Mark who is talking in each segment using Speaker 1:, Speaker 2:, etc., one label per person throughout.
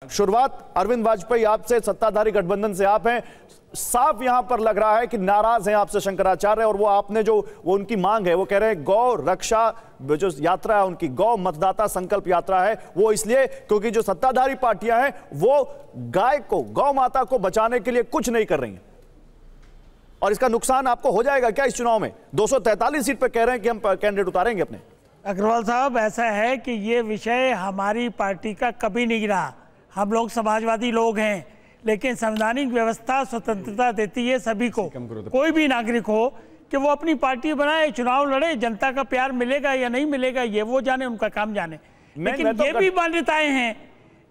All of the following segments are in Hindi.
Speaker 1: शुरुआत अरविंद वाजपेयी आपसे, सत्ताधारी गठबंधन से आप हैं। साफ यहां पर लग रहा है कि नाराज हैं आपसे शंकराचार्य, और वो आपने जो वो उनकी मांग है, वो कह रहे हैं गौ रक्षा जो यात्रा है उनकी, गौ मतदाता संकल्प यात्रा है, वो इसलिए क्योंकि जो सत्ताधारी पार्टियां हैं वो गाय को, गौ माता को बचाने के लिए कुछ नहीं कर रही हैं, और इसका नुकसान आपको हो जाएगा क्या इस चुनाव में? 243 सीट पर कह रहे हैं कि हम कैंडिडेट उतारेंगे अपने।
Speaker 2: अग्रवाल साहब, ऐसा है कि ये विषय हमारी पार्टी का कभी नहीं रहा। हम लोग समाजवादी लोग हैं, लेकिन संवैधानिक व्यवस्था स्वतंत्रता देती है सभी को, कोई भी नागरिक हो कि वो अपनी पार्टी बनाए, चुनाव लड़े, जनता का प्यार मिलेगा या नहीं मिलेगा ये वो जाने, उनका काम जाने। लेकिन ये भी मान्यताएं हैं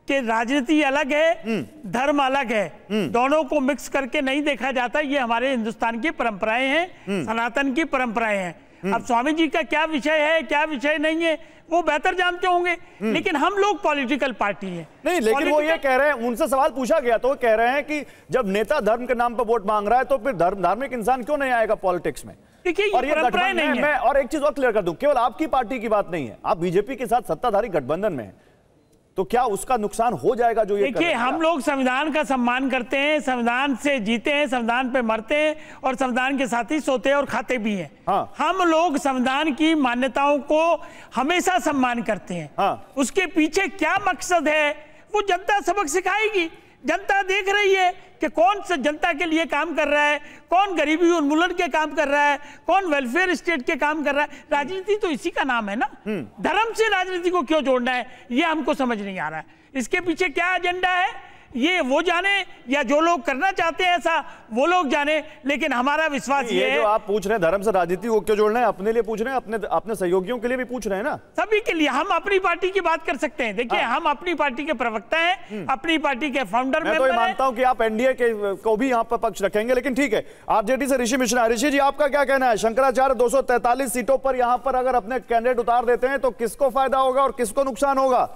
Speaker 2: कि राजनीति अलग है, धर्म अलग है, दोनों को मिक्स करके नहीं देखा जाता। ये हमारे हिंदुस्तान की परंपराएं हैं, सनातन की परंपराएं हैं। अब स्वामी जी का क्या विषय है, क्या विषय नहीं है, वो बेहतर जानते होंगे, लेकिन हम लोग पॉलिटिकल पार्टी हैं।
Speaker 1: नहीं, लेकिन वो ये कह रहे हैं, उनसे सवाल पूछा गया तो वो कह रहे हैं कि जब नेता धर्म के नाम पर वोट मांग रहा है तो फिर धार्मिक इंसान क्यों नहीं आएगा पॉलिटिक्स में?
Speaker 2: देखिए, ये परंपराएं नहीं है।
Speaker 1: मैं और एक चीज और क्लियर कर दूं, केवल आपकी पार्टी की बात नहीं है, आप बीजेपी के साथ सत्ताधारी गठबंधन में हैं, तो क्या उसका नुकसान हो जाएगा जो ये?
Speaker 2: देखिए, हम लोग संविधान का सम्मान करते हैं, संविधान से जीते हैं, संविधान पे मरते हैं, और संविधान के साथ ही सोते हैं और खाते भी हैं। हाँ। हम लोग संविधान की मान्यताओं को हमेशा सम्मान करते हैं। हाँ। उसके पीछे क्या मकसद है वो जनता सबक सिखाएगी। जनता देख रही है कि कौन सा जनता के लिए काम कर रहा है, कौन गरीबी उन्मूलन के काम कर रहा है, कौन वेलफेयर स्टेट के काम कर रहा है। राजनीति तो इसी का नाम है ना। धर्म से राजनीति को क्यों जोड़ना है, ये हमको समझ नहीं आ रहा है। इसके पीछे क्या एजेंडा है ये वो जाने, या जो लोग करना चाहते हैं ऐसा वो लोग जाने, लेकिन हमारा विश्वास ये है।
Speaker 1: जो आप पूछ रहे हैं धर्म से राजनीति को क्यों जोड़ना है, अपने लिए पूछ रहे हैं, अपने सहयोगियों के लिए भी पूछ रहे हैं ना?
Speaker 2: सभी के लिए। हम अपनी पार्टी की बात कर सकते हैं। देखिए, हम अपनी पार्टी के प्रवक्ता हैं, अपनी पार्टी के फाउंडर
Speaker 1: मैं तो मानता हूं कि आप एनडीए के को भी यहां पर पक्ष रखेंगे, लेकिन ठीक है। आरजेडी से ऋषि मिश्रा, ऋषि जी आपका क्या कहना है? शंकराचार्य 243 सीटों पर यहां पर अगर अपने कैंडिडेट उतार देते हैं तो किसको फायदा होगा और किसको नुकसान होगा?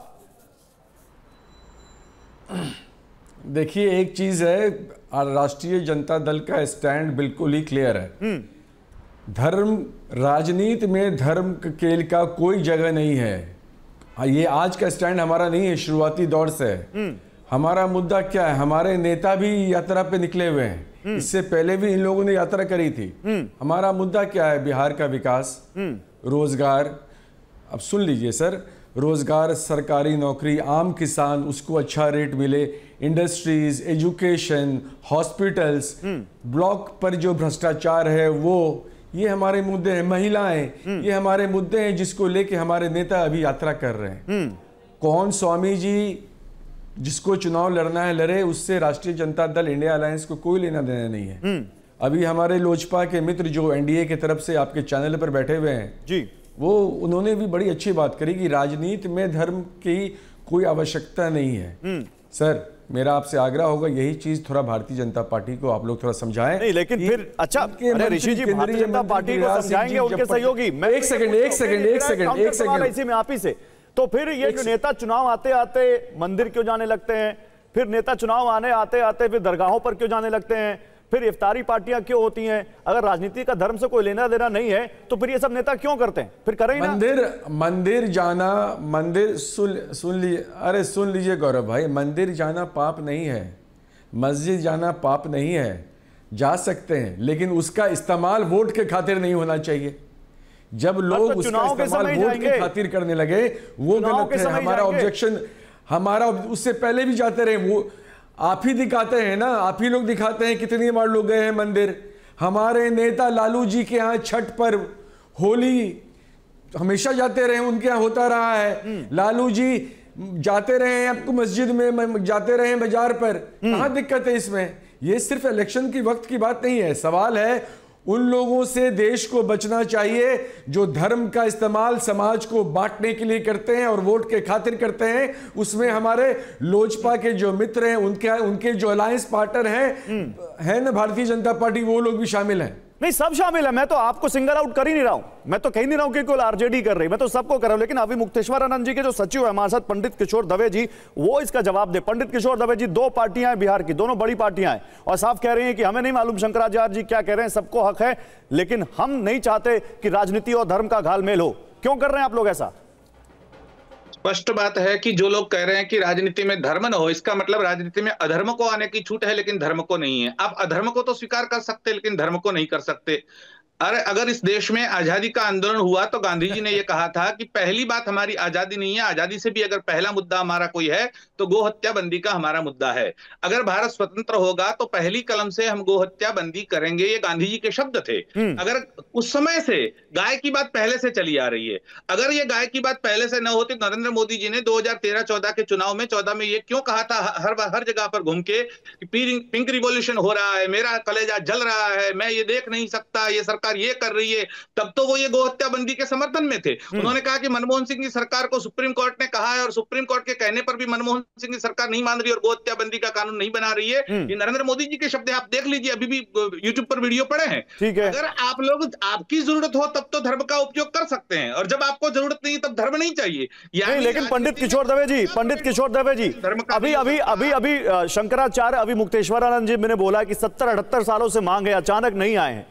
Speaker 3: देखिए, एक चीज है, राष्ट्रीय जनता दल का स्टैंड बिल्कुल ही क्लियर है। धर्म राजनीति में धर्म खेल का कोई जगह नहीं है। ये आज का स्टैंड हमारा नहीं है, शुरुआती दौर से है। हमारा मुद्दा क्या है? हमारे नेता भी यात्रा पे निकले हुए हैं, इससे पहले भी इन लोगों ने यात्रा करी थी। हमारा मुद्दा क्या है? बिहार का विकास, रोजगार। अब सुन लीजिए सर, रोजगार, सरकारी नौकरी, आम किसान उसको अच्छा रेट मिले, इंडस्ट्रीज, एजुकेशन, हॉस्पिटल्स, ब्लॉक पर जो भ्रष्टाचार है वो, ये हमारे मुद्दे हैं। महिलाएं, ये हमारे मुद्दे हैं जिसको लेके हमारे नेता अभी यात्रा कर रहे हैं। कौन स्वामी जी जिसको चुनाव लड़ना है लड़े, उससे राष्ट्रीय जनता दल इंडिया अलायंस को कोई लेना देना नहीं है। अभी हमारे लोजपा के मित्र जो एनडीए की तरफ से आपके चैनल पर बैठे हुए हैं जी, वो उन्होंने भी बड़ी अच्छी बात करी कि राजनीति में धर्म की कोई आवश्यकता नहीं है। सर, मेरा आपसे आग्रह होगा यही चीज थोड़ा भारतीय जनता पार्टी को आप लोग थोड़ा समझाएं।
Speaker 1: नहीं, लेकिन फिर अच्छा, ऋषि जी भारतीय जनता पार्टी को समझाएंगे, उनके सहयोगी।
Speaker 3: एक सेकंड
Speaker 1: इसी में आप ही से, तो फिर ये जो नेता चुनाव आते आते मंदिर क्यों जाने लगते हैं, फिर नेता चुनाव आने आते आते फिर दरगाहों पर क्यों जाने लगते हैं, फिर इफ्तारी पार्टियां क्यों होती हैं? अगर राजनीति का धर्म से कोई लेना देना नहीं है तो फिर ये सब नेता क्यों करते हैं? फिर करें ना।
Speaker 3: मंदिर जाना, मंदिर सुन लीजिए, अरे सुन लीजिए गौरव भाई, मंदिर जाना पाप नहीं है, मस्जिद जाना पाप नहीं है, जा सकते हैं, लेकिन उसका इस्तेमाल वोट के खातिर नहीं होना चाहिए। जब लोग उसका इस्तेमाल वोट के खातिर करने लगे वो गलत है। हमारा ऑब्जेक्शन, हमारा उससे पहले भी जाते रहे, वो आप ही दिखाते हैं ना, आप ही लोग दिखाते हैं कितनी बार लोग गए हैं मंदिर। हमारे नेता लालू जी के यहाँ छठ पर, होली हमेशा जाते रहे, उनके यहाँ होता रहा है। लालू जी जाते रहे हैं आपको मस्जिद में, जाते रहे हैं बाजार पर, कहाँ दिक्कत है इसमें? ये सिर्फ इलेक्शन की वक्त की बात नहीं है। सवाल है उन लोगों से देश को बचना चाहिए जो धर्म का इस्तेमाल समाज को बांटने के लिए करते हैं और वोट के खातिर करते हैं। उसमें हमारे लोजपा के जो मित्र हैं, उनके जो अलायंस पार्टनर हैं ना भारतीय जनता पार्टी, वो लोग भी शामिल हैं।
Speaker 1: नहीं, सब शामिल है। मैं तो आपको सिंगल आउट कर ही नहीं रहा हूं, मैं तो कह नहीं रहा हूं कि केवल आरजेडी कर रही, मैं तो सबको कर रहा हूं। लेकिन अभी मुक्तेश्वरानंद जी के जो सचिव है हमारे साथ, पंडित किशोर दवे जी, वो इसका जवाब दे। पंडित किशोर दवे जी, दो पार्टियां हैं बिहार की, दोनों बड़ी पार्टियां हैं, और साफ कह रही हैं कि हमें नहीं मालूम शंकराचार्य जी क्या कह रहे हैं, सबको हक है, लेकिन हम नहीं चाहते कि राजनीति और धर्म का घालमेल हो। क्यों कर रहे हैं आप लोग ऐसा?
Speaker 4: स्पष्ट बात है कि जो लोग कह रहे हैं कि राजनीति में धर्म न हो, इसका मतलब राजनीति में अधर्म को आने की छूट है लेकिन धर्म को नहीं है। आप अधर्म को तो स्वीकार कर सकते लेकिन धर्म को नहीं कर सकते। अरे अगर इस देश में आजादी का आंदोलन हुआ तो गांधी जी ने यह कहा था कि पहली बात हमारी आजादी नहीं है, आजादी से भी अगर पहला मुद्दा हमारा कोई है तो गो हत्या बंदी का हमारा मुद्दा है। अगर भारत स्वतंत्र होगा तो पहली कलम से हम गो हत्या बंदी करेंगे, ये गांधी जी के शब्द थे। अगर उस समय से गाय की बात पहले से चली आ रही है, अगर ये गाय की बात पहले से न होती, नरेंद्र मोदी जी ने 2013-14 के चुनाव में 14 में ये क्यों कहा था हर जगह पर घूम के कि पिंक रिवॉल्यूशन हो रहा है, मेरा कलेजा जल रहा है, मैं ये देख नहीं सकता, ये सरकार ये कर रही है, तब तो वो ये गो हत्या बंदी के समर्थन में थे। उन्होंने कहा कि मनमोहन सिंह की सरकार को सुप्रीम कोर्ट ने कहा है और सुप्रीम कोर्ट के कहने पर भी मनमोहन सिंह की सरकार नहीं मान रही और गो हत्या बंदी का कानून नहीं बना रही है। ये नरेंद्र मोदी जी के शब्द है, आप देख लीजिए, अभी भी यूट्यूब पर वीडियो पड़े हैं।
Speaker 1: ठीक है।
Speaker 4: अगर आप लोग, आपकी जरूरत हो तब तो धर्म का उपयोग कर सकते हैं और जब आपको जरूरत नहीं तब धर्म नहीं चाहिए।
Speaker 1: नहीं, लेकिन पंडित किशोर दवे जी, अभी शंकराचार्य, अभी मुक्तेश्वरानंद जी मैंने बोला कि 70-78 सालों से मांग है, अचानक नहीं आए हैं।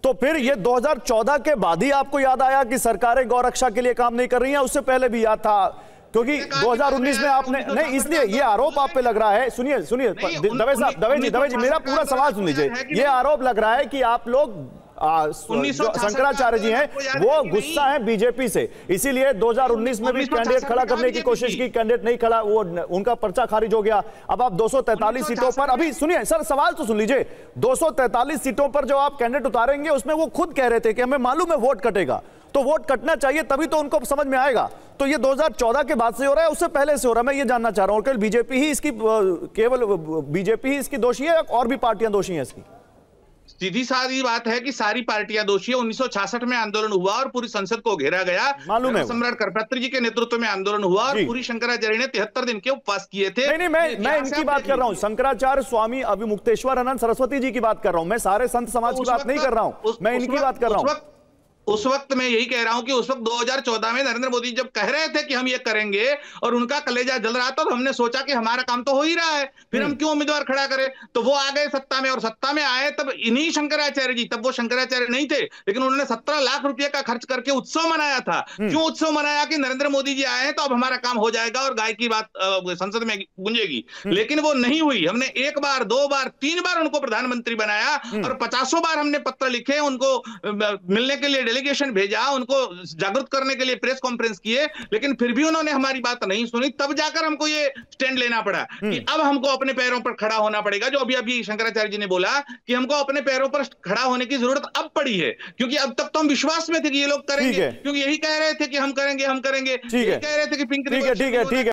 Speaker 1: तो फिर ये 2014 के बाद ही आपको याद आया कि सरकारें गौ रक्षा के लिए काम नहीं कर रही हैं? उससे पहले भी याद था? क्योंकि 2019 में आपने नहीं, इसलिए ये आरोप आप पे लग रहा है। सुनिए दवे जी मेरा पूरा सवाल सुन लीजिए। ये आरोप लग रहा है कि आप लोग शंकराचार्य जी हैं वो गुस्सा है बीजेपी से, इसीलिए 2019 में भी कैंडिडेट खड़ा करने की कोशिश की, कैंडिडेट नहीं खड़ा, वो उनका पर्चा खारिज हो गया। अब आप 243 सीटों पर, अभी सुनिए सर, सवाल तो सुन लीजिए, 243 सीटों पर जो आप कैंडिडेट उतारेंगे उसमें वो खुद कह रहे थे कि हमें मालूम है वोट कटेगा, तो वोट कटना चाहिए तभी तो उनको समझ में आएगा। तो ये 2014 के बाद से हो रहा है, उससे पहले से हो रहा है? मैं ये जानना चाह रहा हूं, केवल बीजेपी ही इसकी दोषी है और भी पार्टियां दोषी हैं इसकी?
Speaker 4: सीधी सादी बात है कि सारी पार्टियां दोषी है। 1966 में आंदोलन हुआ और पूरी संसद को घेरा गया,
Speaker 1: मालूम है,
Speaker 4: सम्राट करपत्र जी के नेतृत्व में आंदोलन हुआ और पूरी शंकराचार्य ने 73 दिन के उपवास किए थे।
Speaker 1: नहीं, मैं इनकी बात कर रहा हूं, शंकराचार्य, स्वामी अभी मुक्तेश्वरानंद सरस्वती जी की बात कर रहा हूं, मैं सारे संत समाज की बात नहीं कर रहा हूं, मैं इनकी बात कर रहा हूं।
Speaker 4: उस वक्त मैं यही कह रहा हूं कि उस वक्त 2014 में नरेंद्र मोदी जब कह रहे थे कि हम ये करेंगे और उनका कलेजा जल रहा था, तो हमने सोचा कि हमारा काम तो हो ही रहा है, फिर हम क्यों उम्मीदवार खड़ा करें। तो वो आ गए सत्ता में और सत्ता में आए तब इन्हीं शंकराचार्य जी, तब वो शंकराचार्य नहीं थे लेकिन उन्होंने 17 लाख रुपए का खर्च करके उत्सव मनाया था। क्यों उत्सव मनाया? कि नरेंद्र मोदी जी आए हैं तो अब हमारा काम हो जाएगा और गाय की बात संसद में गूंजेगी। लेकिन वो नहीं हुई। हमने 1 बार 2 बार 3 बार उनको प्रधानमंत्री बनाया और 50 बार हमने पत्र लिखे, उनको मिलने के लिए डेलीगेशन भेजा, उनको जागरूक करने के लिए प्रेस कॉन्फ्रेंस किए, लेकिन फिर भी उन्होंने हमारी बात नहीं सुनी। तब जाकर हमको ये स्टैंड लेना पड़ा कि अब हमको अपने पैरों पर खड़ा होना पड़ेगा। जो अभी शंकराचार्य जी ने बोला कि हमको अपने पैरों पर खड़ा होने की जरूरत अब पड़ी है, क्योंकि अब तक तो हम विश्वास में थे कि ये लोग करेंगे, क्योंकि यही कह रहे थे कि हम करेंगे, कह रहे थे कि पिंक
Speaker 1: ठीक है।